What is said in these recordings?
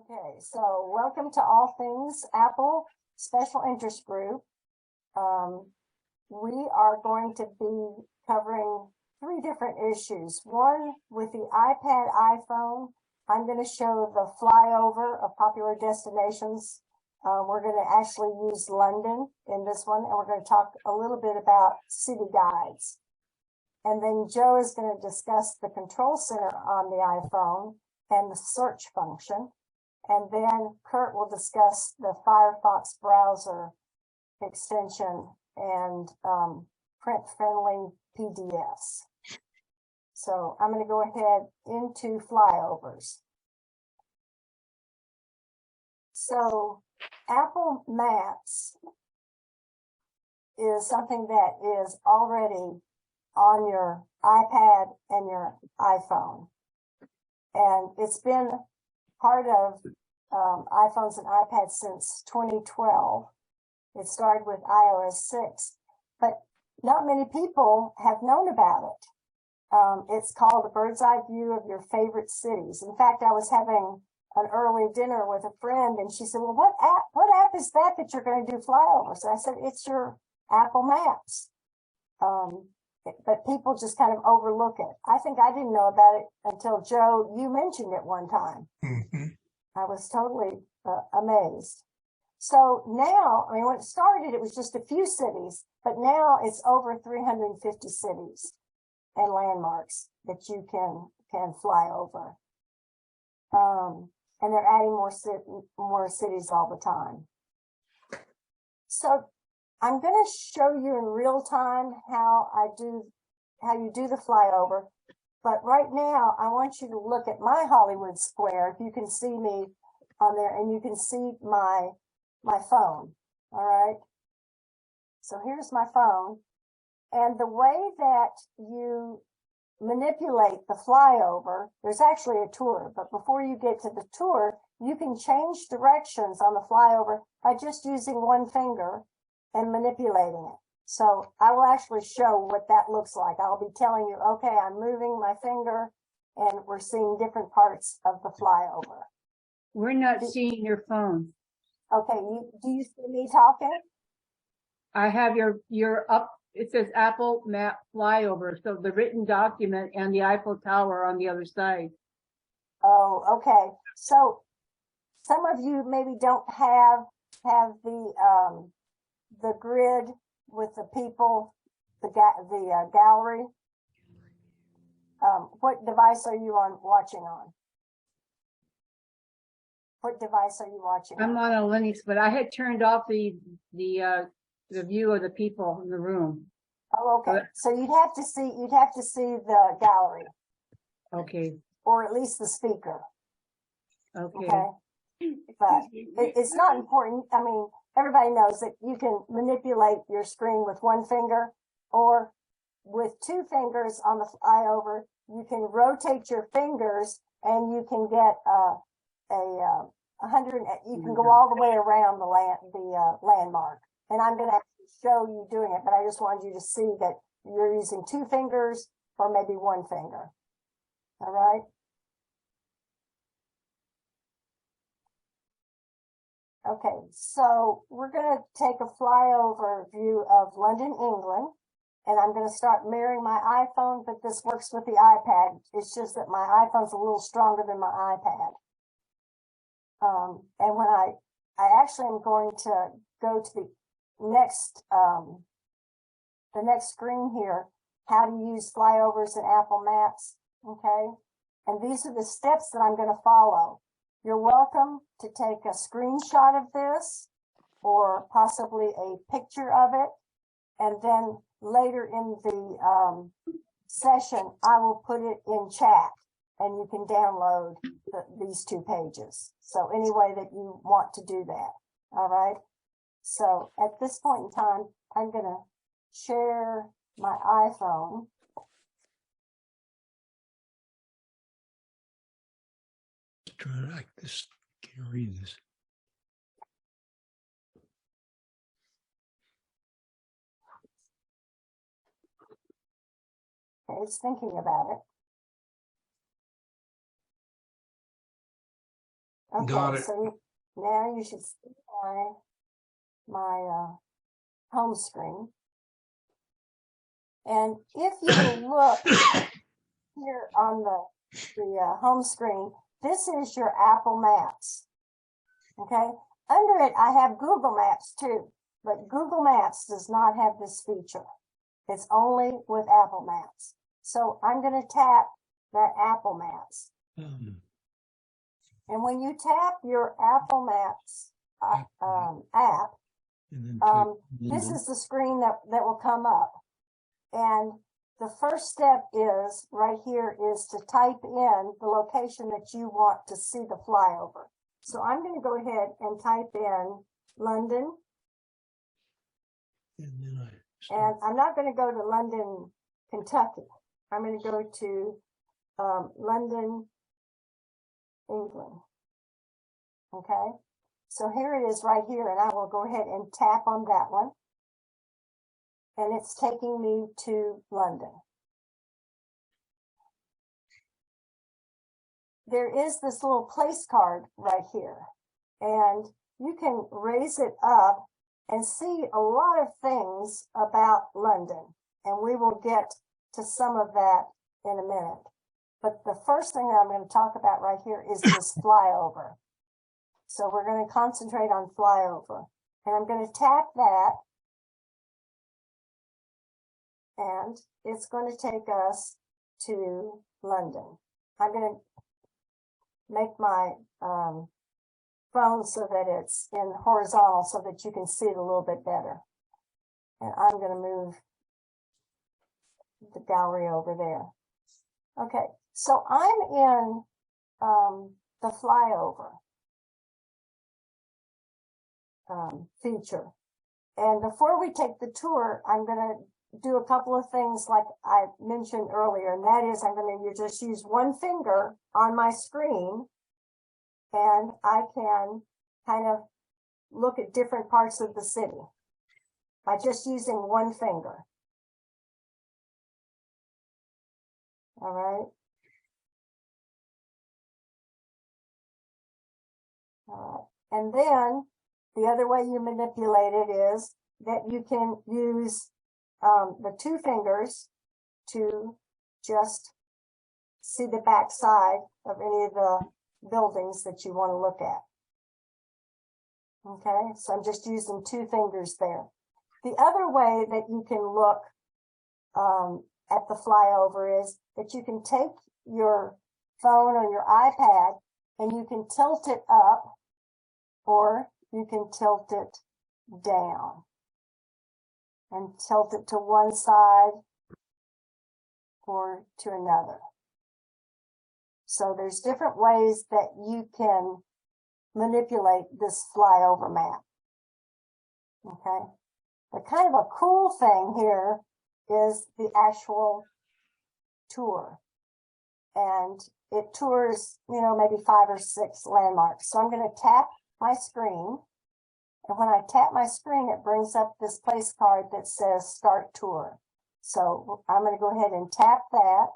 Okay, so welcome to All Things Apple Special Interest Group. We are going to be covering three different issues. One with the iPad, iPhone. I'm going to show the flyover of popular destinations. We're going to actually use London in this one, and we're going to talk a little bit about city guides. And then Joe is going to discuss the control center on the iPhone and the search function. And then Kurt will discuss the Firefox browser extension and print-friendly PDFs. So I'm going to go ahead into flyovers. So Apple Maps is something that is already on your iPad and your iPhone. And it's been part of iPhones and iPads since 2012. It started with iOS 6, but not many people have known about it. It's called a bird's eye view of your favorite cities. In fact, I was having an early dinner with a friend, and she said, well, what app is that you're going to do flyovers? And I said, it's your Apple Maps. But people just kind of overlook it. I think I didn't know about it until Joe, you mentioned it one time. Mm-hmm. I was totally amazed. So now, I mean, when it started, it was just a few cities, but now it's over 350 cities and landmarks that you can fly over. And they're adding more cities all the time. So I'm going to show you in real time how you do the flyover. But right now, I want you to look at my Hollywood Square. If you can see me on there, and you can see my phone. All right. So here's my phone. And the way that you manipulate the flyover, there's actually a tour. But before you get to the tour, you can change directions on the flyover by just using one finger and manipulating it. So I will actually show what that looks like. I'll be telling you, okay, I'm moving my finger and we're seeing different parts of the flyover. We're not seeing your phone. Okay, do you see me talking? I have your up, it says Apple Map Flyover. So the written document and the Eiffel Tower on the other side. Oh, okay. So some of you maybe don't have the grid with the people, the gallery. What device are you watching on? What device are you watching I'm on a Linux, but I had turned off the view of the people in the room. Oh, okay. So you'd have to see the gallery. Okay. Or at least the speaker. Okay. But it's not important. I mean, everybody knows that you can manipulate your screen with one finger, or with two fingers on the flyover. You can rotate your fingers, and you can get 100. You can go all the way around the landmark. And I'm going to actually show you doing it, but I just wanted you to see that you're using two fingers or maybe one finger. All right. Okay, so we're going to take a flyover view of London, England, and I'm going to start mirroring my iPhone, but this works with the iPad. It's just that my iPhone's a little stronger than my iPad. And when I actually am going to go to the next screen here, how to use flyovers in Apple Maps, okay? And these are the steps that I'm going to follow. You're welcome to take a screenshot of this or possibly a picture of it. And then later in the session, I will put it in chat and you can download these two pages. So any way that you want to do that. All right. So at this point in time, I'm going to share my iPhone. Try like this. Can't read this. Okay, it's thinking about it. Got Okay, it. so now you should see my home screen. And if you will look here on the home screen, this is your Apple Maps. Okay, under it I have Google Maps too, but Google Maps does not have this feature. It's only with Apple Maps. So I'm going to tap that Apple Maps. And when you tap your Apple Maps app, and then type this London. is the screen that will come up. And the first step is right here is to type in the location that you want to see the flyover. So I'm going to go ahead and type in London. And then I And start. I'm not going to go to London, Kentucky. I'm going to go to London, England. Okay. So here it is right here, and I will go ahead and tap on that one. And it's taking me to London. There is this little place card right here, and you can raise it up and see a lot of things about London, and we will get to some of that in a minute. But the first thing that I'm going to talk about right here is this flyover. So we're going to concentrate on flyover, and I'm going to tap that, and it's going to take us to London. I'm going to make my phone so that it's in horizontal so that you can see it a little bit better. And I'm going to move the gallery over there. Okay, so I'm in the flyover feature. And before we take the tour, I'm going to do a couple of things like I mentioned earlier, and that is I'm going to just use one finger on my screen, and I can kind of look at different parts of the city by just using one finger. All right. And then the other way you manipulate it is that you can use the two fingers to just see the back side of any of the buildings that you want to look at. Okay, so I'm just using two fingers there. The other way that you can look at the flyover is that you can take your phone or your iPad and you can tilt it up or you can tilt it down and tilt it to one side or to another. So there's different ways that you can manipulate this flyover map. Okay. But kind of a cool thing here is the actual tour. And it tours, you know, maybe 5 or 6 landmarks. So I'm going to tap my screen. And when I tap my screen, it brings up this place card that says Start Tour. So I'm going to go ahead and tap that.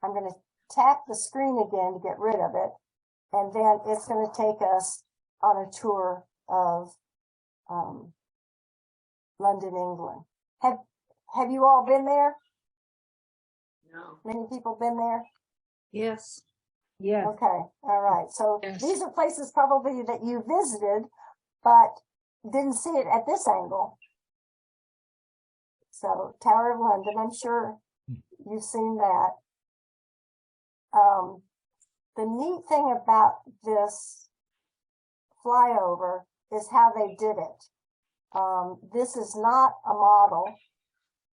I'm going to tap the screen again to get rid of it. And then it's going to take us on a tour of London, England. Have you all been there? No. Many people been there? Yes. Yes. Okay, all right. So Yes. these are places probably that you visited, but didn't see it at this angle. So Tower of London, I'm sure you've seen that. The neat thing about this flyover is how they did it. This is not a model.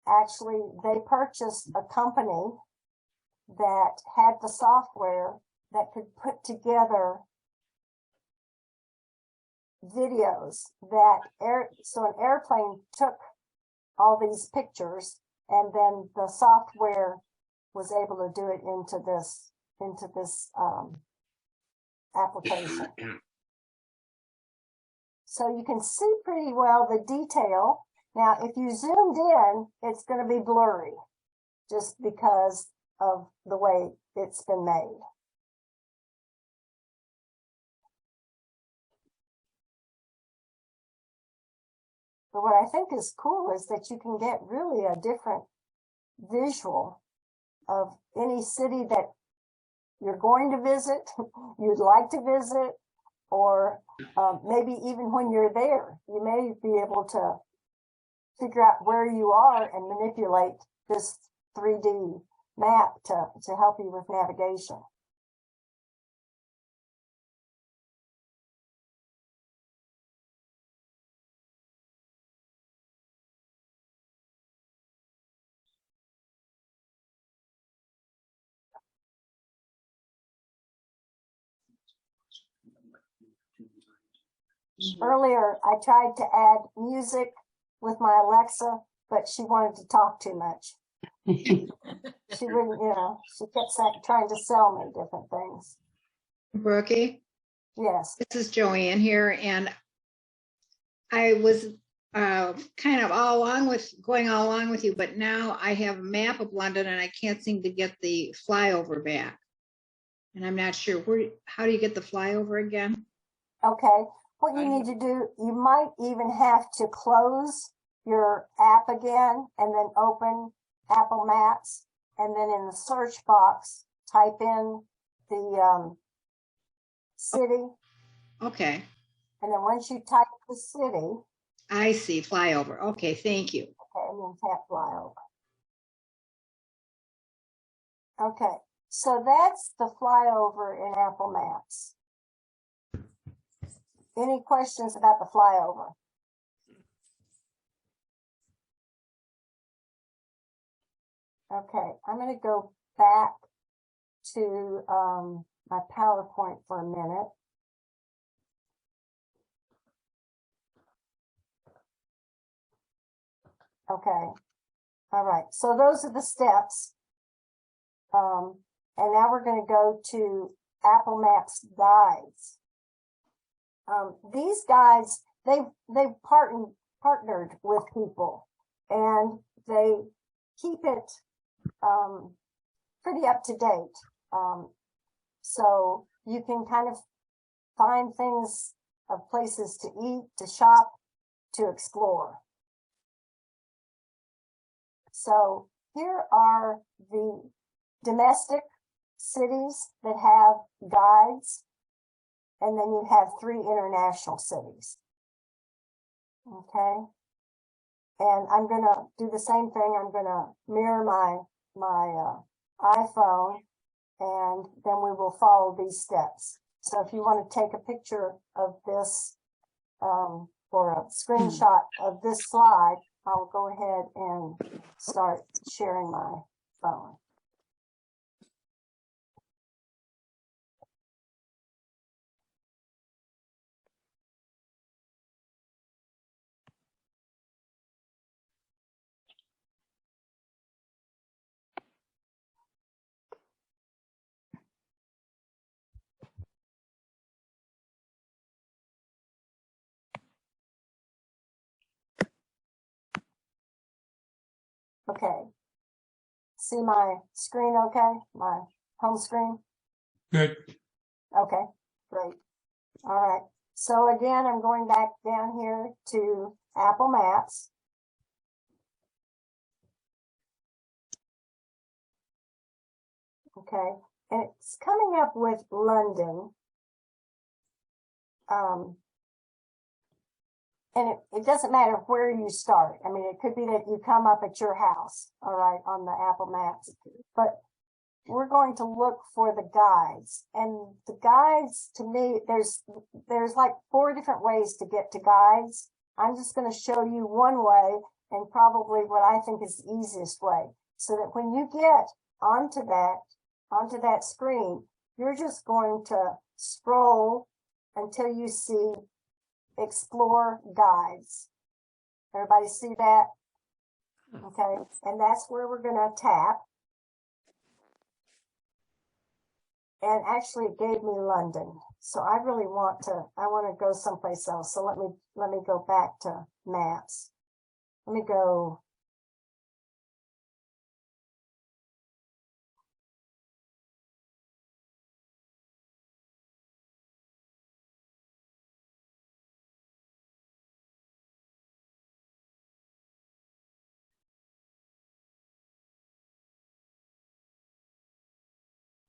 Actually, they purchased a company that had the software that could put together videos that so an airplane took all these pictures and then the software was able to do it into this application. So you can see pretty well the detail. Now, if you zoomed in, it's going to be blurry just because of the way it's been made. But what I think is cool is that you can get really a different visual of any city that you're going to visit, you'd like to visit, or maybe even when you're there, you may be able to figure out where you are and manipulate this 3D map to help you with navigation. Earlier, I tried to add music with my Alexa, but she wanted to talk too much. She wouldn't, she kept trying to sell me different things. Brookie, Yes. this is Joanne here, and I was kind of going all along with you, but now I have a map of London and I can't seem to get the flyover back. And I'm not sure how do you get the flyover again? Okay. What you need to do, you might even have to close your app again and then open Apple Maps, and then in the search box, type in the city. Okay. And then once you type the city, I see, flyover. Okay, thank you. okay, and then tap flyover. Okay, so that's the flyover in Apple Maps. Any questions about the flyover? Okay, I'm going to go back to my PowerPoint for a minute. Okay, all right, so those are the steps. And now we're going to go to Apple Maps guides. These guides, they've partnered with people, and they keep it pretty up to date. So you can kind of find things of places to eat, to shop, to explore. So here are the domestic cities that have guides, and then you have 3 international cities. Okay. And I'm going to do the same thing. I'm going to mirror my iPhone, and then we will follow these steps. So if you want to take a picture of this or a screenshot of this slide, I'll go ahead and start sharing my phone. Okay. See my screen okay? My home screen? Good. Okay, great. All right. So again, I'm going back down here to Apple Maps. Okay. And it's coming up with London. And it doesn't matter where you start. I mean, it could be that you come up at your house, all right, on the Apple Maps. But we're going to look for the guides. And the guides, to me, there's like 4 different ways to get to guides. I'm just going to show you one way, and probably what I think is the easiest way, so that when you get onto that screen, you're just going to scroll until you see Explore Guides. Everybody see that? Okay, and that's where we're going to tap. And actually it gave me London. So I really want to go someplace else. So let me go back to maps. Let me go.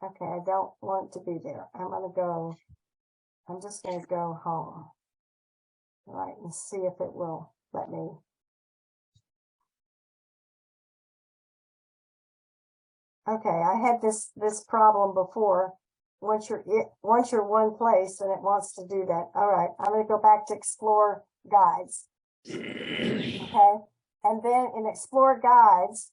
Okay, I don't want to be there. I'm just gonna go home. All right, and see if it will let me. Okay, I had this problem before. Once you're one place and it wants to do that. All right, I'm gonna go back to Explore Guides. Okay, and then in Explore Guides,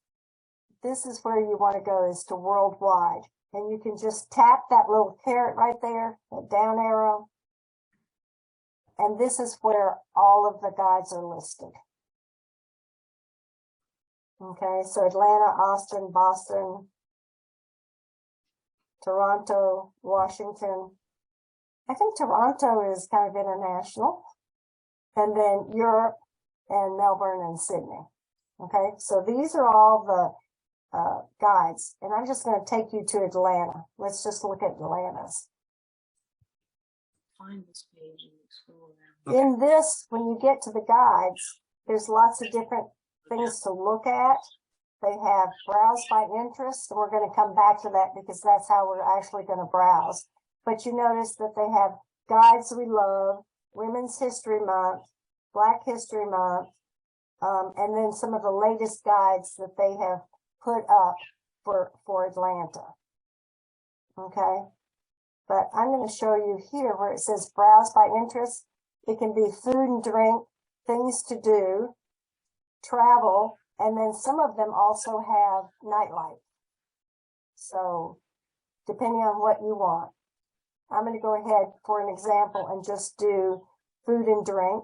this is where you want to go, is to Worldwide. And you can just tap that little caret right there, that down arrow. And this is where all of the guides are listed. Okay, so Atlanta, Austin, Boston, Toronto, Washington. I think Toronto is kind of international. And then Europe and Melbourne and Sydney. Okay, so these are all the guides. And I'm just going to take you to Atlanta. Let's just look at Atlanta's. Find this page and scroll around. In this, when you get to the guides, there's lots of different things to look at. They have browse by interest, and we're going to come back to that because that's how we're actually going to browse. But you notice that they have guides we love, Women's History Month, Black History Month, and then some of the latest guides that they have put up for Atlanta. Okay. But I'm going to show you here where it says browse by interest. It can be food and drink, things to do, travel, and then some of them also have nightlife. So depending on what you want, I'm going to go ahead for an example and just do food and drink.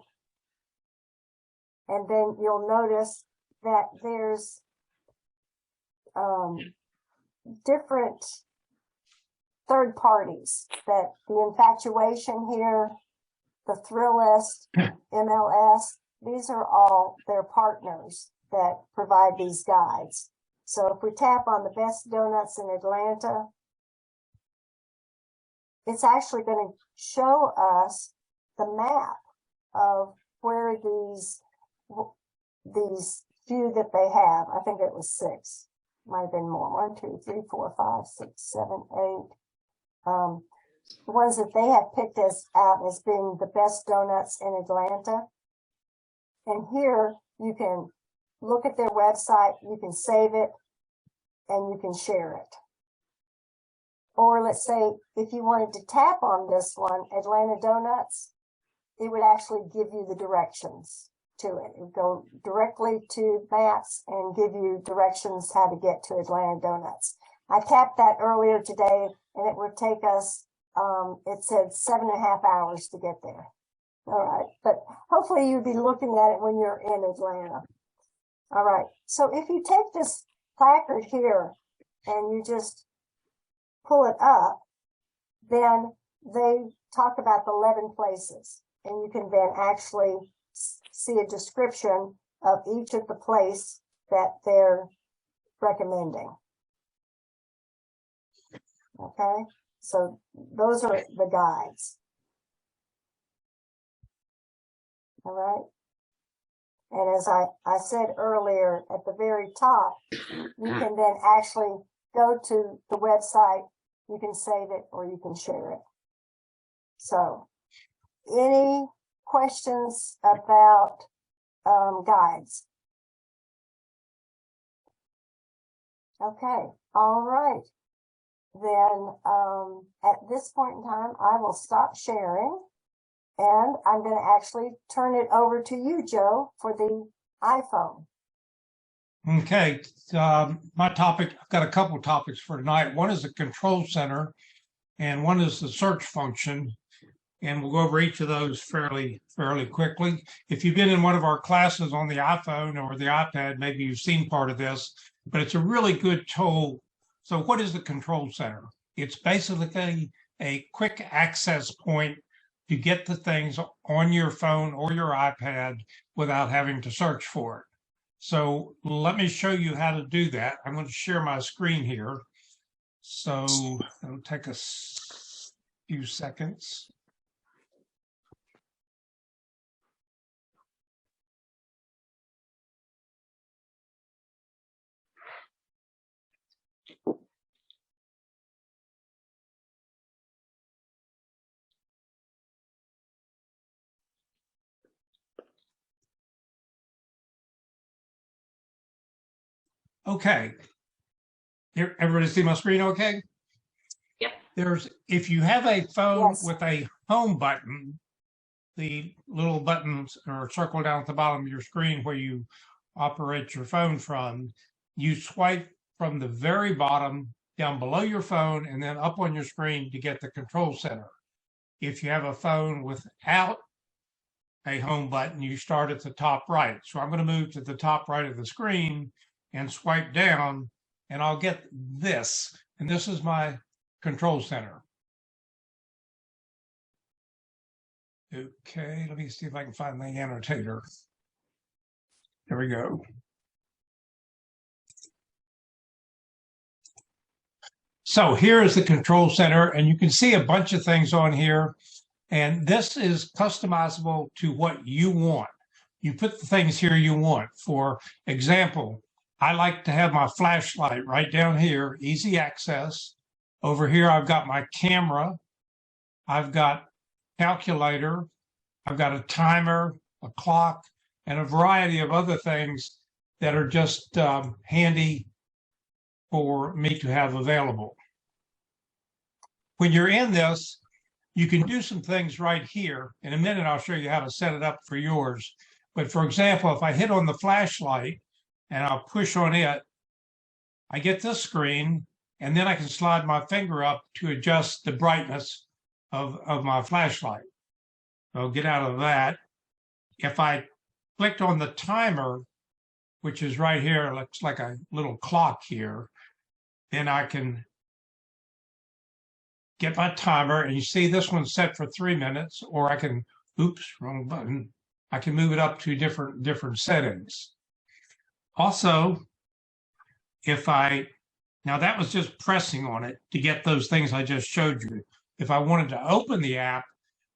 And then you'll notice that there's different third parties, that the Infatuation here, the Thrillist, MLS, these are all their partners that provide these guides. So if we tap on the best donuts in Atlanta, it's actually going to show us the map of where these few that they have. I think it was 6, might have been more. 1, 2, 3, 4, 5, 6, 7, 8. The ones that they have picked out as being the best donuts in Atlanta. And here you can look at their website, you can save it, and you can share it. Or let's say if you wanted to tap on this one, Atlanta Donuts, it would actually give you the directions to it. It would go directly to maps and give you directions how to get to Atlanta Donuts. I tapped that earlier today and it would take us, it said 7.5 hours to get there. All right, but hopefully you'll be looking at it when you're in Atlanta. All right, so if you take this placard here and you just pull it up, then they talk about the 11 places, and you can then actually see a description of each of the place that they're recommending. Okay, so those are the guides. All right. And as I said earlier, at the very top, you can then actually go to the website, you can save it or you can share it. So any questions about guides? Okay, all right. Then at this point in time, I will stop sharing. And I'm going to actually turn it over to you, Joe, for the iPhone. Okay, my topic, I've got a couple of topics for tonight. One is the control center and one is the search function. And we'll go over each of those fairly quickly. If you've been in one of our classes on the iPhone or the iPad, maybe you've seen part of this, but it's a really good tool. So what is the control center? It's basically a quick access point to get the things on your phone or your iPad without having to search for it. So let me show you how to do that. I'm going to share my screen here. So it'll take a few seconds. Okay. Here, everybody see my screen okay? Yep. If you have a phone Yes. with a home button, the little buttons are circled down at the bottom of your screen where you operate your phone from, you swipe from the very bottom down below your phone and then up on your screen to get the control center. If you have a phone without a home button, you start at the top right. So I'm going to move to the top right of the screen and swipe down, and I'll get this. And this is my control center. Okay, let me see if I can find the annotator. There we go. So here is the control center, and you can see a bunch of things on here. And this is customizable to what you want. You put the things here you want. For example, I like to have my flashlight right down here, easy access. Over here, I've got my camera. I've got calculator. I've got a timer, a clock, and a variety of other things that are just handy for me to have available. When you're in this, you can do some things right here. In a minute, I'll show you how to set it up for yours. But for example, if I hit on the flashlight and I'll push on it, I get this screen, and then I can slide my finger up to adjust the brightness of my flashlight. I'll get out of that. If I clicked on the timer, which is right here, looks like a little clock here, then I can get my timer, and you see this one's set for 3 minutes, or I can, oops, wrong button. I can move it up to different settings. Also, now that was just pressing on it to get those things I just showed you. If I wanted to open the app,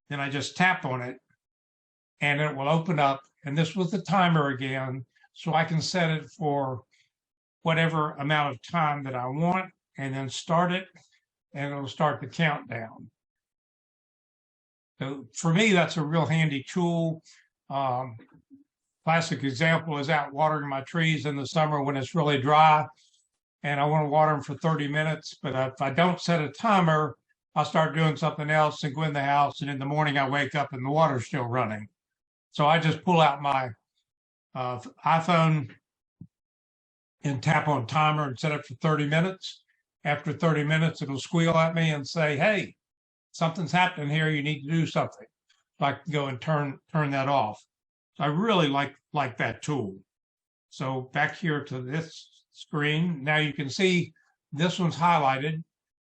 then I just tap on it and it will open up. And this was the timer again. So I can set it for whatever amount of time that I want and then start it, and it'll start the countdown. So for me, that's a real handy tool. Classic example is out watering my trees in the summer when it's really dry and I want to water them for 30 minutes. But if I don't set a timer, I'll start doing something else and go in the house. And in the morning, I wake up and the water's still running. So I just pull out my iPhone and tap on timer and set it for 30 minutes. After 30 minutes, it'll squeal at me and say, hey, something's happening here. You need to do something. So I can go and turn that off. So I really like that tool. So back here to this screen. Now you can see this one's highlighted.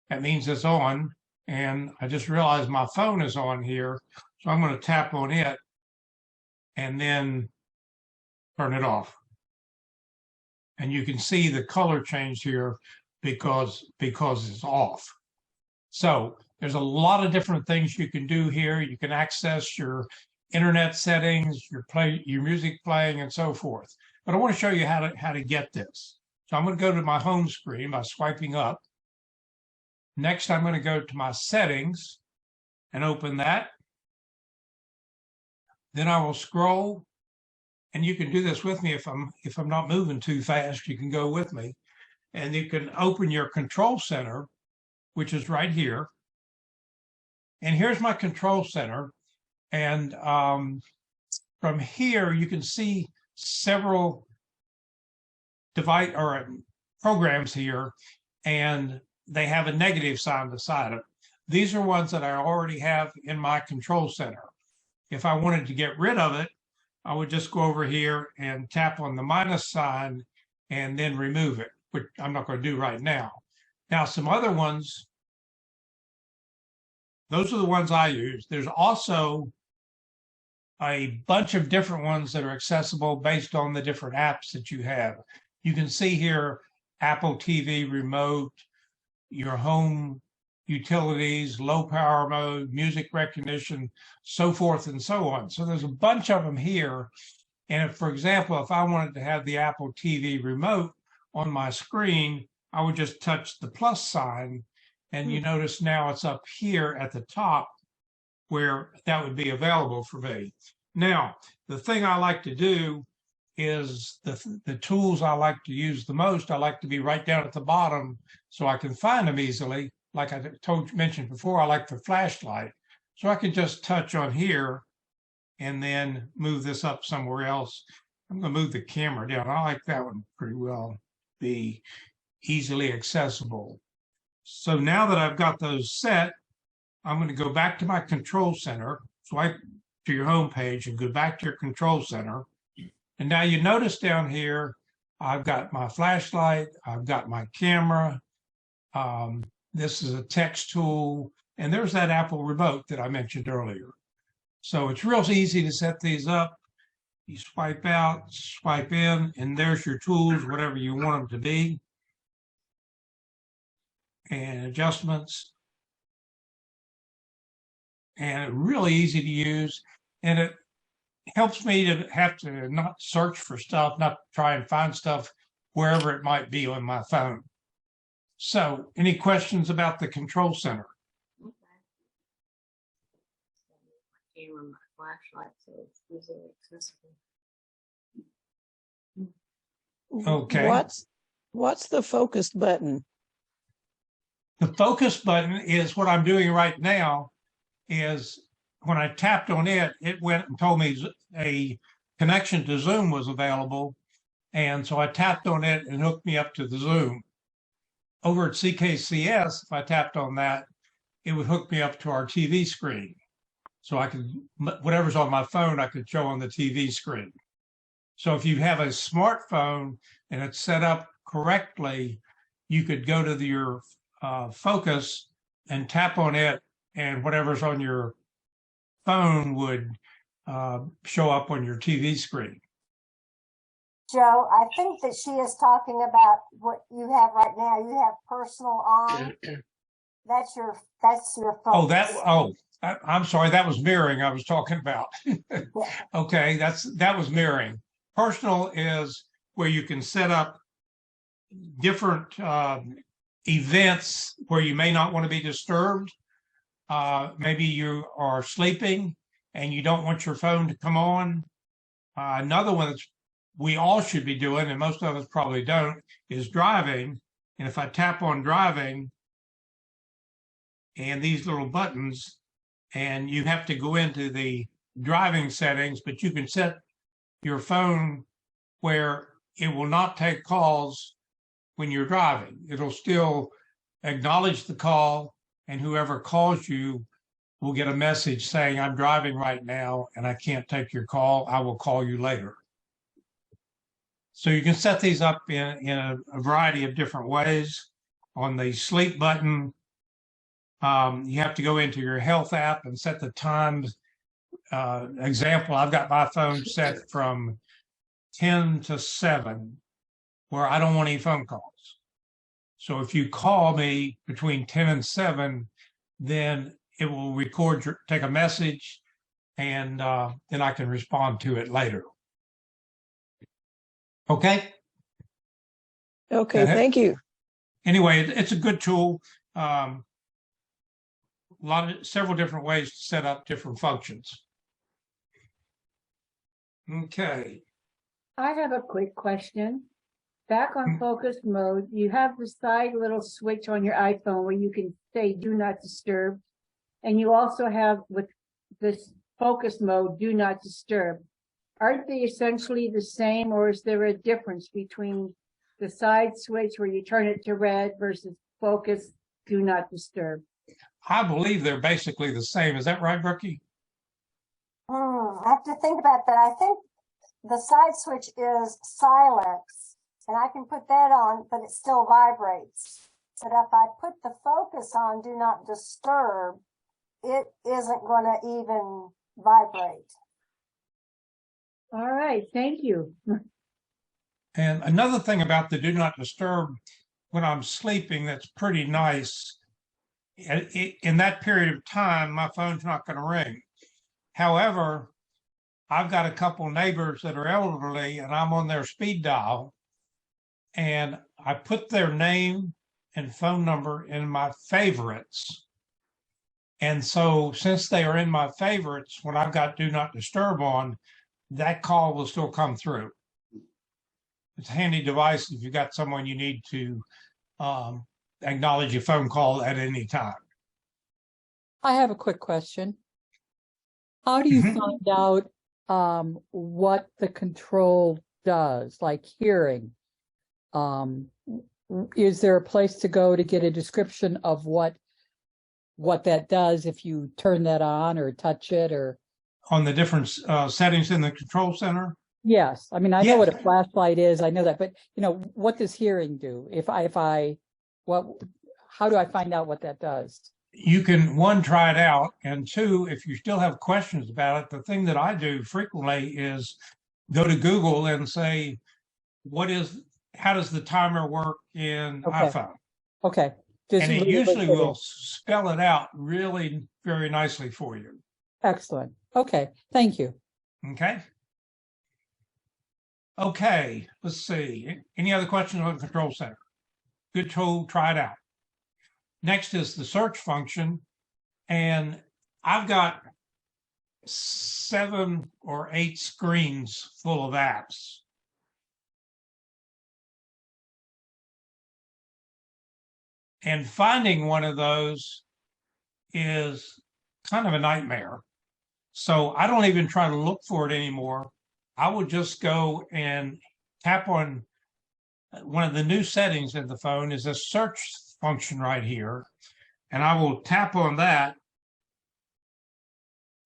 That means it's on. And I just realized my phone is on here. So I'm going to tap on it and then turn it off. And you can see the color change here because it's off. So there's a lot of different things you can do here. You can access your internet settings, your music playing, and so forth. But I want to show you how to get this. So I'm going to go to my home screen by swiping up. Next, I'm going to go to my settings and open that. Then I will scroll, and you can do this with me if I'm not moving too fast. You can go with me, and you can open your control center, which is right here. And here's my control center. And from here, you can see several device or programs here, and they have a negative sign beside it. These are ones that I already have in my control center. If I wanted to get rid of it, I would just go over here and tap on the minus sign and then remove it, which I'm not going to do right now. Now, some other ones, those are the ones I use. There's also a bunch of different ones that are accessible based on the different apps that you have. You can see here, Apple TV remote, your home utilities, low power mode, music recognition, so forth and so on. So there's a bunch of them here. And if, for example, if I wanted to have the Apple TV remote on my screen, I would just touch the plus sign. And you notice now it's up here at the top where that would be available for me. Now, the thing I like to do is the tools I like to use the most. I like to be right down at the bottom so I can find them easily. Like I mentioned before, I like the flashlight. So I can just touch on here and then move this up somewhere else. I'm going to move the camera down. I like that one pretty well, be easily accessible. So now that I've got those set, I'm going to go back to my control center, swipe to your home page and go back to your control center. And now you notice down here, I've got my flashlight, I've got my camera. This is a text tool, and there's that Apple remote that I mentioned earlier. So it's real easy to set these up. You swipe out, swipe in, and there's your tools, whatever you want them to be. And adjustments. And really easy to use. And it helps me to have to not search for stuff, not try and find stuff wherever it might be on my phone. So any questions about the control center? Okay. My camera, my flashlight, so it's easily accessible. Okay. What's the focus button? The focus button is what I'm doing right now. Is when I tapped on it, it went and told me a connection to Zoom was available. And so I tapped on it and hooked me up to the Zoom. Over at CKCS, if I tapped on that, it would hook me up to our TV screen. So I could, whatever's on my phone, I could show on the TV screen. So if you have a smartphone and it's set up correctly, you could go to your focus and tap on it, and whatever's on your phone would show up on your TV screen. Joe, I think that she is talking about what you have right now. You have personal on. That's your phone. I'm sorry, that was mirroring I was talking about. Okay, that was mirroring. Personal is where you can set up different events where you may not want to be disturbed. Maybe you are sleeping and you don't want your phone to come on. Another one that we all should be doing, and most of us probably don't, is driving. And if I tap on driving and these little buttons, and you have to go into the driving settings, but you can set your phone where it will not take calls when you're driving. It'll still acknowledge the call, and whoever calls you will get a message saying, I'm driving right now and I can't take your call. I will call you later. So you can set these up in a variety of different ways. On the sleep button, you have to go into your health app and set the times. Example, I've got my phone set from 10 to 7, where I don't want any phone calls. So if you call me between 10 and 7, then it will take a message, and then I can respond to it later. Okay? Okay, thank you. Anyway, it's a good tool. Several different ways to set up different functions. Okay. I have a quick question. Back on focus mode, you have the side little switch on your iPhone where you can say do not disturb. And you also have with this focus mode, do not disturb. Aren't they essentially the same, or is there a difference between the side switch where you turn it to red versus focus, do not disturb? I believe they're basically the same. Is that right, Brookie? I have to think about that. I think the side switch is silence, and I can put that on, but it still vibrates. But if I put the focus on do not disturb, it isn't going to even vibrate. All right, thank you. And another thing about the do not disturb when I'm sleeping that's pretty nice, in that period of time, my phone's not going to ring. However, I've got a couple neighbors that are elderly and I'm on their speed dial, and I put their name and phone number in my favorites. And so since they are in my favorites, when I've got do not disturb on, that call will still come through. it's a handy device if you got someone you need to acknowledge a phone call at any time. I have a quick question. How do you Mhm. find out what the control does, like hearing? Is there a place to go to get a description of what that does if you turn that on or touch it or? On the different settings in the control center. Yes, I mean, I know Yes. what a flashlight is, I know that, but what does hearing do? How do I find out what that does? You can, one, try it out, and two, if you still have questions about it, the thing that I do frequently is go to Google and say, how does the timer work in Okay. iPhone? Okay. And it usually will spell it out really very nicely for you. Excellent. Okay, thank you. Okay. Okay, let's see. Any other questions on the control center? Good tool, try it out. Next is the search function. And I've got 7 or 8 screens full of apps. And finding one of those is kind of a nightmare. So I don't even try to look for it anymore. I would just go and tap on one of the new settings in the phone is a search function right here. And I will tap on that.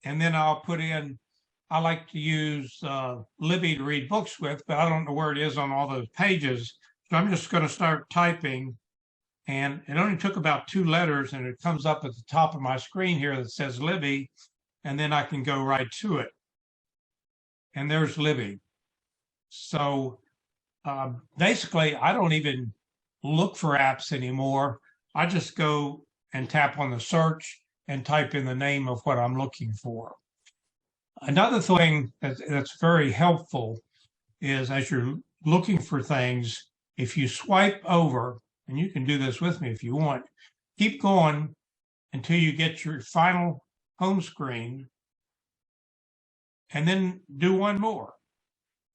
And then I'll put in, I like to use Libby to read books with, but I don't know where it is on all those pages. So I'm just going to start typing. And it only took about 2 letters, and it comes up at the top of my screen here that says Libby, and then I can go right to it. And there's Libby. So basically, I don't even look for apps anymore. I just go and tap on the search and type in the name of what I'm looking for. Another thing that's very helpful is as you're looking for things, if you swipe over, and you can do this with me if you want, keep going until you get your final home screen, and then do one more,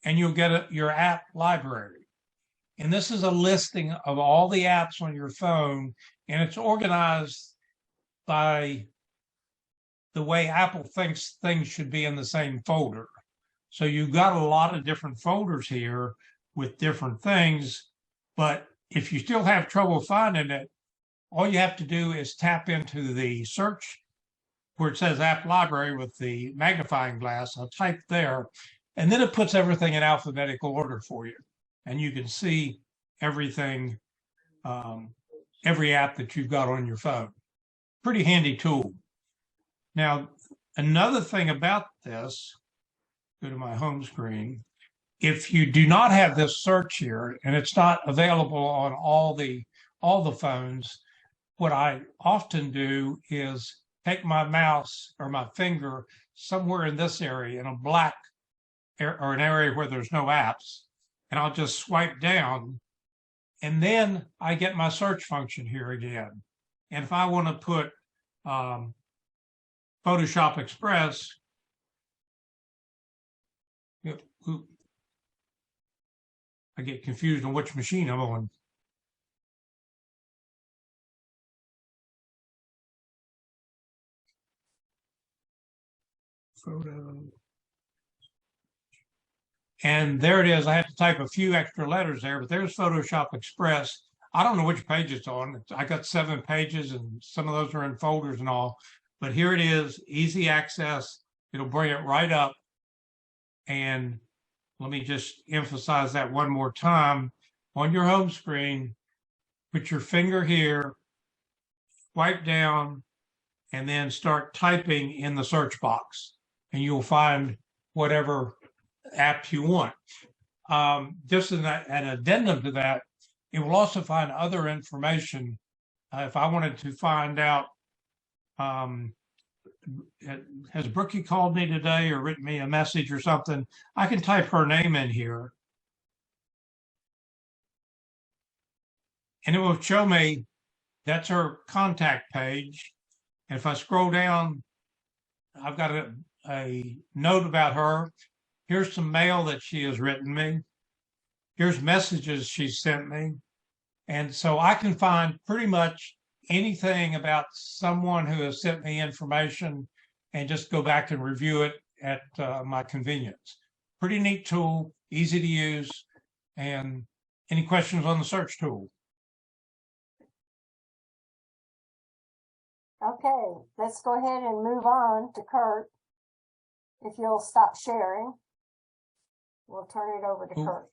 and you'll get your app library. And this is a listing of all the apps on your phone, and it's organized by the way Apple thinks things should be in the same folder. So you've got a lot of different folders here with different things, but if you still have trouble finding it, all you have to do is tap into the search where it says App Library with the magnifying glass. I'll type there, and then it puts everything in alphabetical order for you. And you can see everything, every app that you've got on your phone. Pretty handy tool. Now, another thing about this, go to my home screen. If you do not have this search here and it's not available on all the phones, what I often do is take my mouse or my finger somewhere in this area in a black or an area where there's no apps, and I'll just swipe down, and then I get my search function here again. And if I want to put Photoshop Express, I get confused on which machine I'm on. Photo. And there it is. I have to type a few extra letters there, but there's Photoshop Express. I don't know which page it's on. I got 7 pages, and some of those are in folders and all. But here it is, easy access. It'll bring it right up. And let me just emphasize that one more time. On your home screen, put your finger here, swipe down, and then start typing in the search box. And you'll find whatever app you want. Just an addendum to that, it will also find other information. If I wanted to find out, has Brookie called me today or written me a message or something, I can type her name in here. And it will show me that's her contact page. And if I scroll down, I've got a note about her. Here's some mail that she has written me. here's messages she sent me. And so I can find pretty much anything about someone who has sent me information and just go back and review it at my convenience. Pretty neat tool, easy to use. And any questions on the search tool? Okay, let's go ahead and move on to Kurt. If you'll stop sharing, we'll turn it over to Cool. Kurt.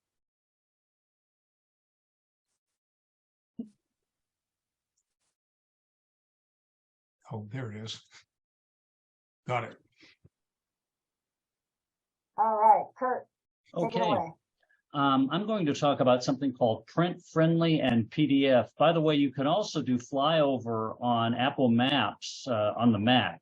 Oh, there it is. Got it. All right, Kurt, take it Okay, away. I'm going to talk about something called Print Friendly and PDF. By the way, you can also do flyover on Apple Maps on the Mac,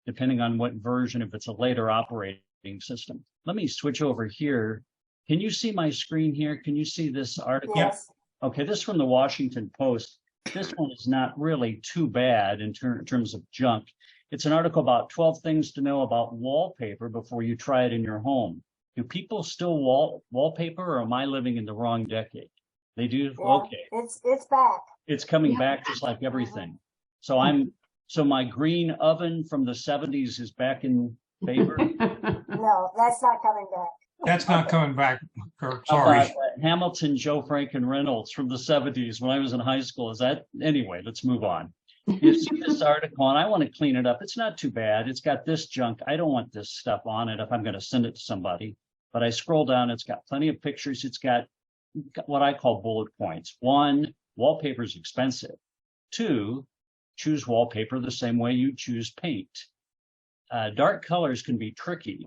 depending on what version, if it's a later operating system. Let me switch over here. Can you see my screen here? Can you see this article? Yes, Okay, this is from the Washington Post. This one is not really too bad in terms of junk. It's an article about 12 things to know about wallpaper before you try it in your home. Do people still wallpaper, or am I living in the wrong decade? They do? yeah, Okay. it's back. It's coming back just like everything. So my green oven from the 70s is back in favor. No, that's not coming back. That's not coming back, Kurt. How Sorry. about Hamilton, Joe Franken Reynolds from the 70s when I was in high school? Is that anyway? Let's move on. You see this article, and I want to clean it up. It's not too bad. It's got this junk. I don't want this stuff on it if I'm going to send it to somebody. But I scroll down. It's got plenty of pictures. It's got what I call bullet points. 1, wallpaper is expensive. 2, choose wallpaper the same way you choose paint. Dark colors can be tricky.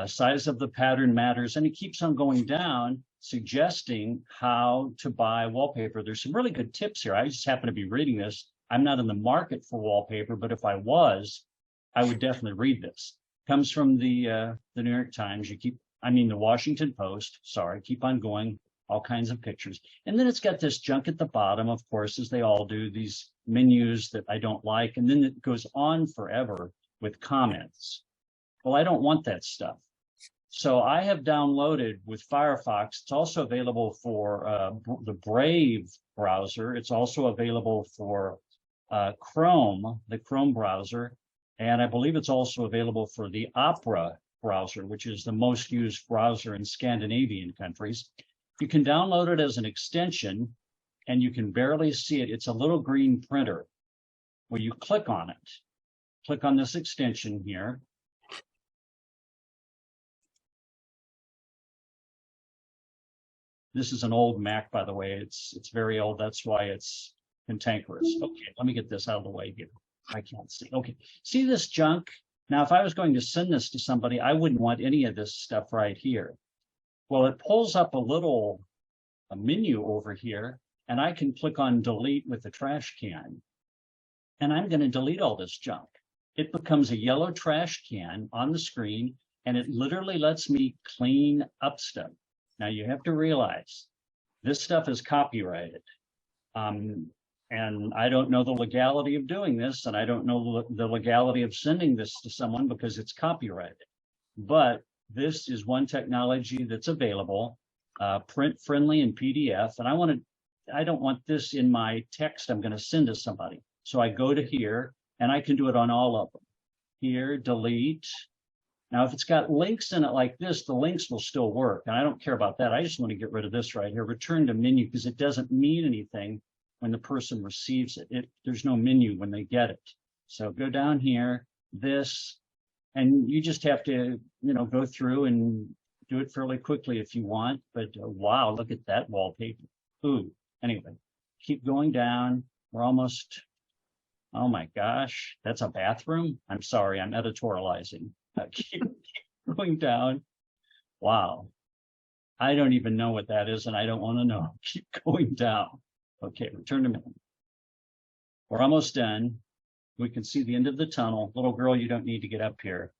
Size of the pattern matters, and it keeps on going down, suggesting how to buy wallpaper. There's some really good tips here. I just happen to be reading this. I'm not in the market for wallpaper, but if I was, I would definitely read this. Comes from the New York Times. The Washington Post. Sorry, keep on going. All kinds of pictures, and then it's got this junk at the bottom, of course, as they all do. These menus that I don't like, and then it goes on forever with comments. Well, I don't want that stuff. So I have downloaded with Firefox. It's also available for the Brave browser. It's also available for Chrome, the Chrome browser. And I believe it's also available for the Opera browser, which is the most used browser in Scandinavian countries. You can download it as an extension, and you can barely see it. It's a little green printer where you click on it. Click on this extension here. This is an old Mac, by the way. It's very old. That's why it's cantankerous. Okay, let me get this out of the way here. I can't see. Okay, see this junk? Now, if I was going to send this to somebody, I wouldn't want any of this stuff right here. Well, it pulls up a menu over here, and I can click on delete with the trash can. And I'm going to delete all this junk. It becomes a yellow trash can on the screen, and it literally lets me clean up stuff. Now, you have to realize this stuff is copyrighted. And I don't know the legality of doing this, and I don't know the legality of sending this to someone because it's copyrighted. But this is one technology that's available, print friendly and PDF. And I don't want this in my text I'm going to send to somebody. So I go to here, and I can do it on all of them. Here, delete. Now, if it's got links in it like this, the links will still work. And I don't care about that. I just want to get rid of this right here, return to menu, because it doesn't mean anything when the person receives it. There's no menu when they get it. So go down here, this, and you just have to, go through and do it fairly quickly if you want. But wow, look at that wallpaper. Ooh, anyway, keep going down. We're almost, oh my gosh, that's a bathroom? I'm sorry, I'm editorializing. Keep going down. Wow. I don't even know what that is, and I don't want to know. Keep going down. Okay, return to menu. We're almost done. We can see the end of the tunnel. Little girl, you don't need to get up here.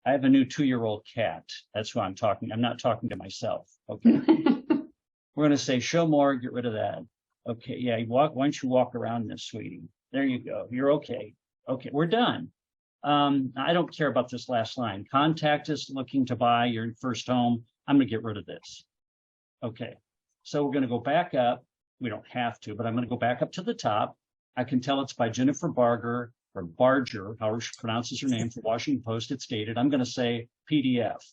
I have a new 2-year-old cat. That's who I'm talking. I'm not talking to myself. Okay. We're going to say show more, get rid of that. Okay, yeah, why don't you walk around this, sweetie? There you go. You're okay. Okay, we're done. I don't care about this last line. Contact us looking to buy your first home. I'm going to get rid of this. Okay, so we're going to go back up. We don't have to, but I'm going to go back up to the top. I can tell it's by Jennifer Barger or Barger, however she pronounces her name, for Washington Post. It's dated. I'm going to say PDF.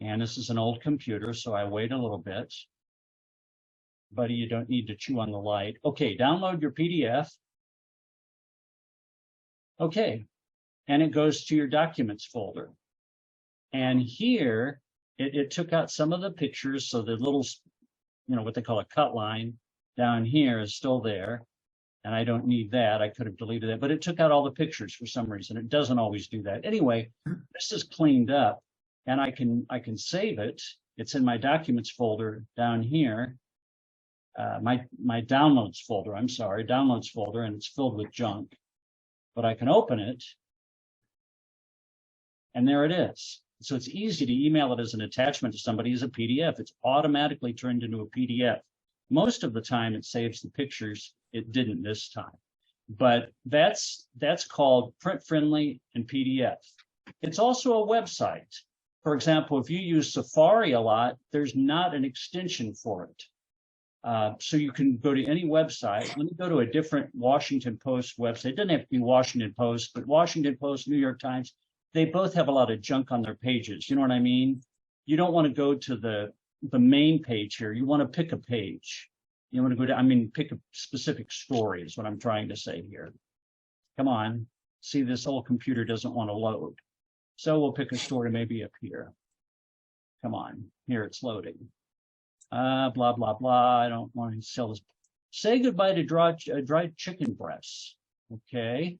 And this is an old computer, so I wait a little bit. Buddy, you don't need to chew on the light. Okay, download your PDF. Okay, and it goes to your documents folder. And here, it took out some of the pictures, so the little, what they call a cut line down here is still there. And I don't need that. I could have deleted that, but it took out all the pictures for some reason. It doesn't always do that. Anyway, this is cleaned up, and I can save it. It's in my documents folder down here. My downloads folder, downloads folder, and it's filled with junk. But I can open it, and there it is. So it's easy to email it as an attachment to somebody as a PDF. It's automatically turned into a PDF. Most of the time it saves the pictures. It didn't this time. But that's called print friendly and PDF. It's also a website. For example, if you use Safari a lot, there's not an extension for it. So you can go to any website. Let me go to a different Washington Post website. It doesn't have to be Washington Post, but Washington Post, New York Times, they both have a lot of junk on their pages. You know what I mean? You don't want to go to the main page here. You want to pick a page. You want to go to, pick a specific story is what I'm trying to say here. Come on. See, this old computer doesn't want to load. So we'll pick a story maybe up here. Come on. Here it's loading. Blah, blah, blah. I don't want to sell this. Say goodbye to dried chicken breasts. Okay.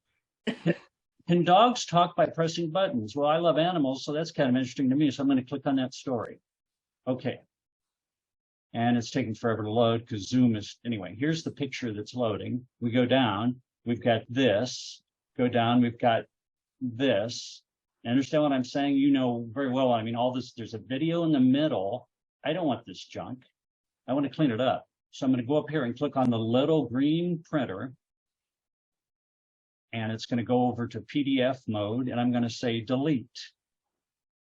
Can dogs talk by pressing buttons? Well, I love animals, so that's kind of interesting to me. So I'm going to click on that story. Okay. And it's taking forever to load because Zoom is, anyway, here's the picture that's loading. We go down, we've got this, go down, we've got this. Understand what I'm saying? You know very well, all this, there's a video in the middle. I don't want this junk. I want to clean it up. So I'm going to go up here and click on the little green printer. And it's going to go over to PDF mode, and I'm going to say delete.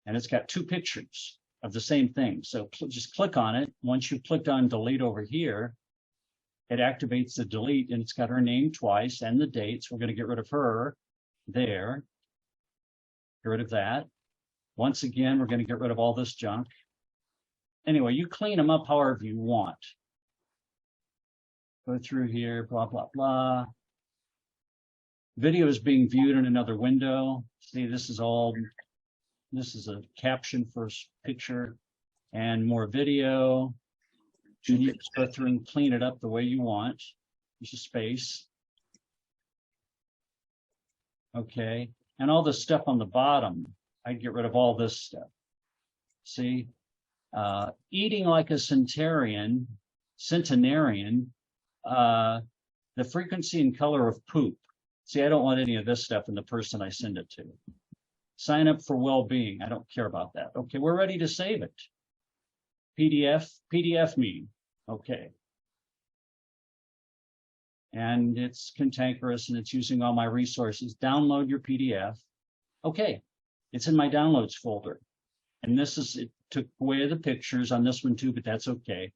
And it's got two pictures of the same thing. So just click on it. Once you've clicked on delete over here, it activates the delete, and it's got her name twice and the dates. We're going to get rid of her there. Get rid of that. Once again, we're going to get rid of all this junk. Anyway, you clean them up however you want. Go through here, blah, blah, blah. Video is being viewed in another window. See, this is a caption first picture and more video. And you just go through and clean it up the way you want. There's a space. Okay. And all this stuff on the bottom, I'd get rid of all this stuff. See? Eating like a centenarian, the frequency and color of poop. See, I don't want any of this stuff in the person I send it to. Sign up for well-being. I don't care about that. Okay, we're ready to save it. PDF me. Okay. And it's cantankerous and it's using all my resources. Download your PDF. Okay, it's in my downloads folder. And it took away the pictures on this one too, but that's okay.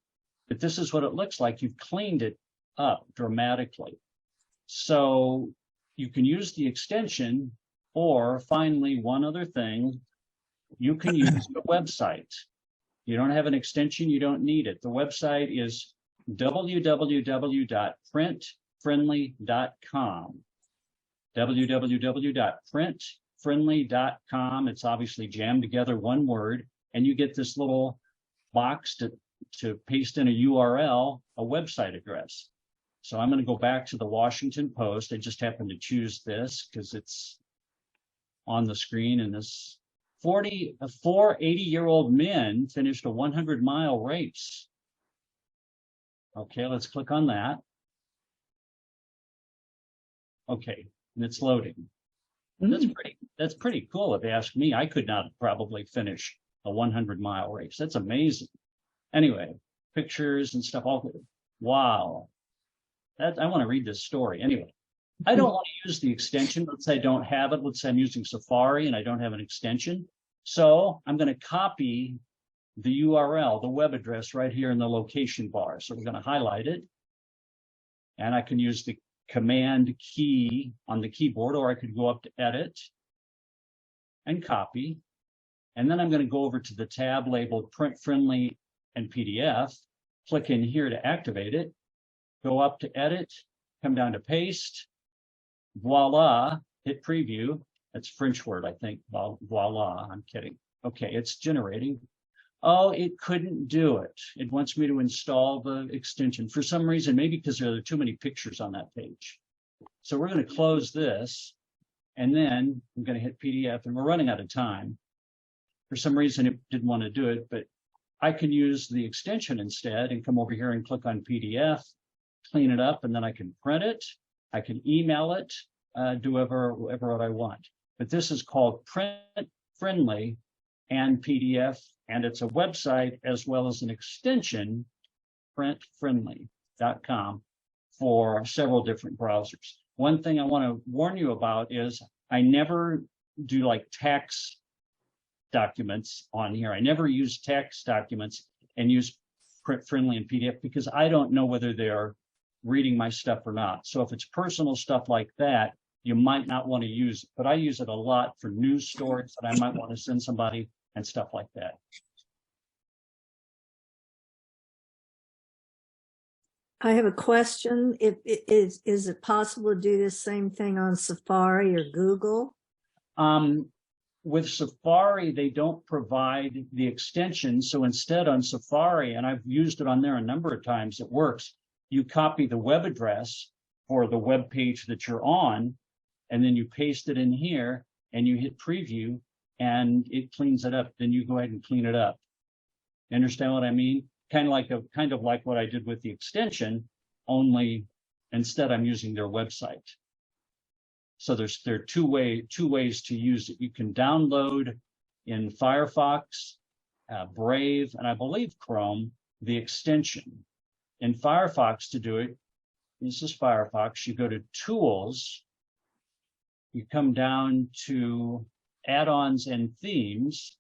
But this is what it looks like. You've cleaned it up dramatically. So you can use the extension, or finally, one other thing, you can use the website. You don't have an extension, you don't need it. The website is www.printfriendly.com. www.printfriendly.com. It's obviously jammed together one word, and you get this little box to paste in a URL, a website address. So I'm going to go back to the Washington Post. I just happened to choose this because it's on the screen, and this 4 80-year-old men finished a 100-mile race. Okay, let's click on that. Okay, and it's loading. That's pretty cool if you ask me. I could not probably finish a 100-mile race. That's amazing. Anyway, pictures and stuff all good. Wow. I want to read this story. Anyway, I don't want to use the extension. Let's say I don't have it. Let's say I'm using Safari and I don't have an extension. So I'm going to copy the URL, the web address right here in the location bar. So we're going to highlight it. And I can use the command key on the keyboard, or I could go up to edit and copy. And then I'm going to go over to the tab labeled print friendly and PDF, click in here to activate it, go up to edit, come down to paste, voila, hit preview. That's a French word, I think. Voila, I'm kidding. Okay, it's generating. Oh, it couldn't do it. It wants me to install the extension for some reason, maybe because there are too many pictures on that page. So we're going to close this, and then I'm going to hit PDF, and we're running out of time. For some reason, it didn't want to do it, but I can use the extension instead and come over here and click on PDF, clean it up, and then I can print it. I can email it, do whatever what I want. But this is called Print Friendly and PDF, and it's a website as well as an extension, printfriendly.com, for several different browsers. One thing I want to warn you about is I never do like tax documents on here. I never use text documents and use print friendly and PDF because I don't know whether they're reading my stuff or not. So if it's personal stuff like that, you might not want to use it, but I use it a lot for news stories that I might want to send somebody and stuff like that. I have a question. Is it possible to do the same thing on Safari or Google? With Safari, they don't provide the extension. So instead on Safari, and I've used it on there a number of times, it works. You copy the web address for the web page that you're on, and then you paste it in here and you hit preview and it cleans it up. Then you go ahead and clean it up. You understand what I mean? Kind of like what I did with the extension, only instead I'm using their website. So there are two ways to use it. You can download in Firefox, Brave, and I believe Chrome, the extension. In Firefox to do it, this is Firefox, you go to Tools, you come down to Add-ons and Themes,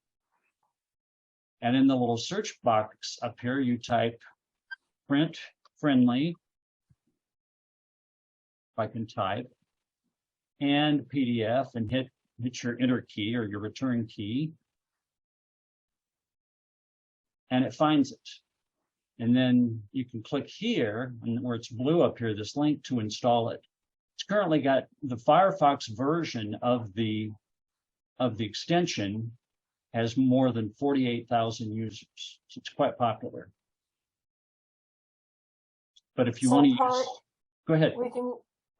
and in the little search box up here, you type Print Friendly, if I can type, and PDF, and hit your enter key or your return key, and it finds it. And then you can click here, and where it's blue up here, this link to install it. It's currently got the Firefox version of the extension has more than 48,000 users. So it's quite popular. But if you want to use, go ahead.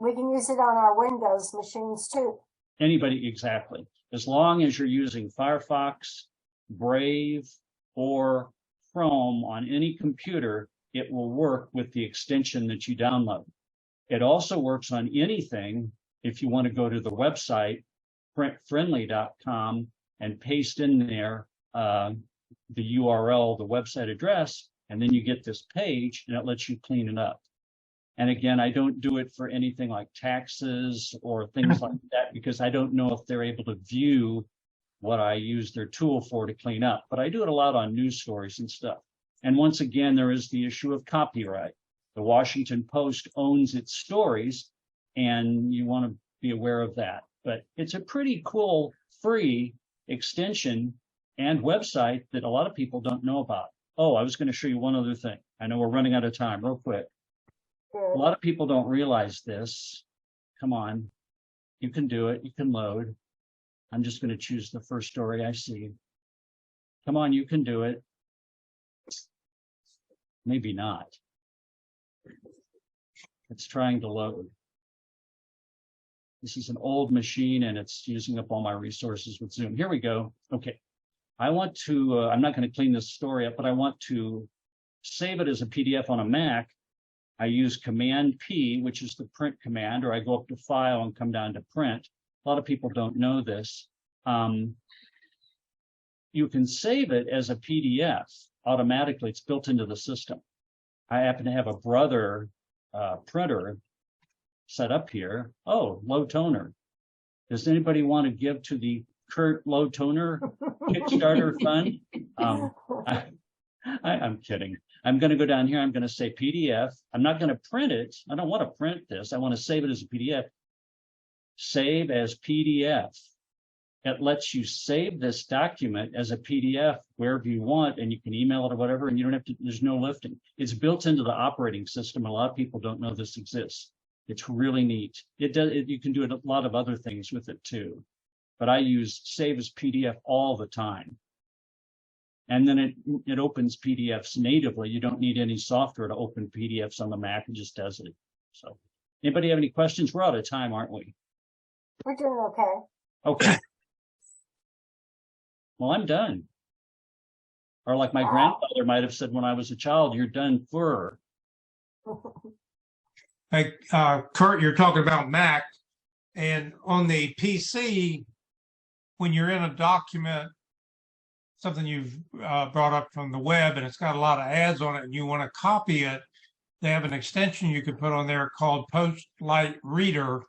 We can use it on our Windows machines too. Anybody, exactly. As long as you're using Firefox, Brave, or Chrome on any computer, it will work with the extension that you download. It also works on anything. If you want to go to the website, printfriendly.com, and paste in there the URL, the website address, and then you get this page and it lets you clean it up. And again, I don't do it for anything like taxes or things like that because I don't know if they're able to view what I use their tool for to clean up. But I do it a lot on news stories and stuff. And once again, there is the issue of copyright. The Washington Post owns its stories, and you want to be aware of that. But it's a pretty cool free extension and website that a lot of people don't know about. Oh, I was going to show you one other thing. I know we're running out of time real quick. A lot of people don't realize this. Come on, you can do it. You can load. I'm just going to choose the first story I see. Come on, you can do it. Maybe not. It's trying to load. This is an old machine and it's using up all my resources with Zoom. Here we go. Okay. I want to, I'm not going to clean this story up, but I want to save it as a PDF on a Mac. I use Command P, which is the print command, or I go up to File and come down to Print. A lot of people don't know this. You can save it as a PDF automatically. It's built into the system. I happen to have a Brother printer set up here. Oh, Low Toner. Does anybody want to give to the Kurt Low Toner Kickstarter fund? I'm kidding. I'm going to go down here. I'm going to say PDF. I'm not going to print it. I don't want to print this. I want to save it as a PDF. Save as PDF. It lets you save this document as a PDF wherever you want, and you can email it or whatever, and you don't have to, there's no lifting. It's built into the operating system. A lot of people don't know this exists. It's really neat. You can do a lot of other things with it too. But I use save as PDF all the time. And then it opens PDFs natively. You don't need any software to open PDFs on the Mac. It just does it. So anybody have any questions? We're out of time, aren't we? We're doing okay. Okay. Well, I'm done. Or like my grandfather might have said when I was a child, you're done for. Hey, Kurt, you're talking about Mac, and on the PC, when you're in a document, something you've brought up from the web, and it's got a lot of ads on it, and you want to copy it, they have an extension you can put on there called Postlight Reader,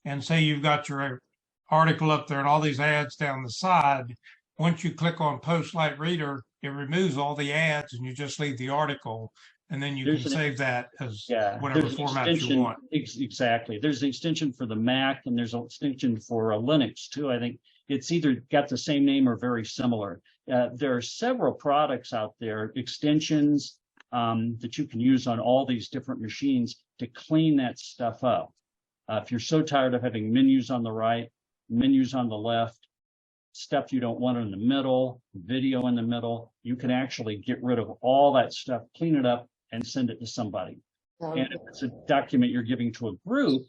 and say you've got your article up there and all these ads down the side. Once you click on Postlight Reader, it removes all the ads, and you just leave the article. And then you can save that as whatever format you want. Exactly. There's an extension for the Mac, and there's an extension for Linux too. I think it's either got the same name or very similar. There are several products out there, extensions that you can use on all these different machines to clean that stuff up. If you're so tired of having menus on the right, menus on the left, stuff you don't want in the middle, video in the middle, you can actually get rid of all that stuff, clean it up, and send it to somebody. And if it's a document you're giving to a group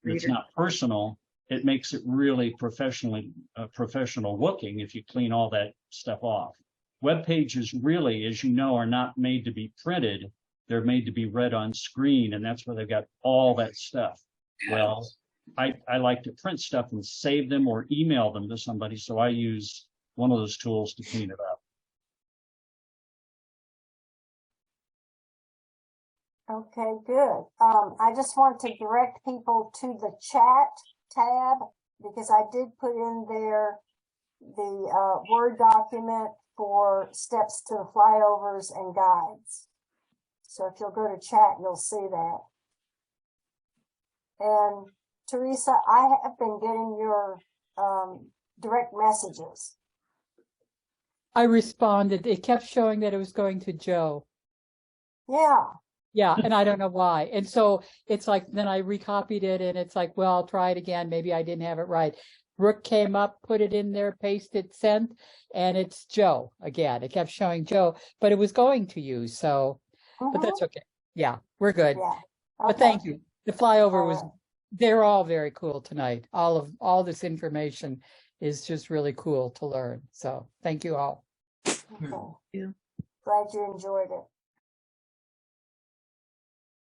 that's not personal, it makes it really professional looking if you clean all that stuff off. Web pages really, as you know, are not made to be printed. They're made to be read on screen, and that's where they've got all that stuff. Well, I like to print stuff and save them or email them to somebody, so I use one of those tools to clean it up. Okay, good. I just want to direct people to the chat tab because I did put in there the Word document for steps to the flyovers and guides. So if you'll go to chat, you'll see that. And Teresa, I have been getting your direct messages. I responded. It kept showing that it was going to Joe. Yeah. Yeah, and I don't know why. And so it's like, then I recopied it and it's like, well, I'll try it again. Maybe I didn't have it right. Brooke came up, put it in there, pasted, sent, and it's Joe again. It kept showing Joe, but it was going to you. So, but that's okay. Yeah, we're good. Yeah. Okay. But thank you. The flyover was, they're all very cool tonight. All this information is just really cool to learn. So thank you all. Okay. Glad you enjoyed it.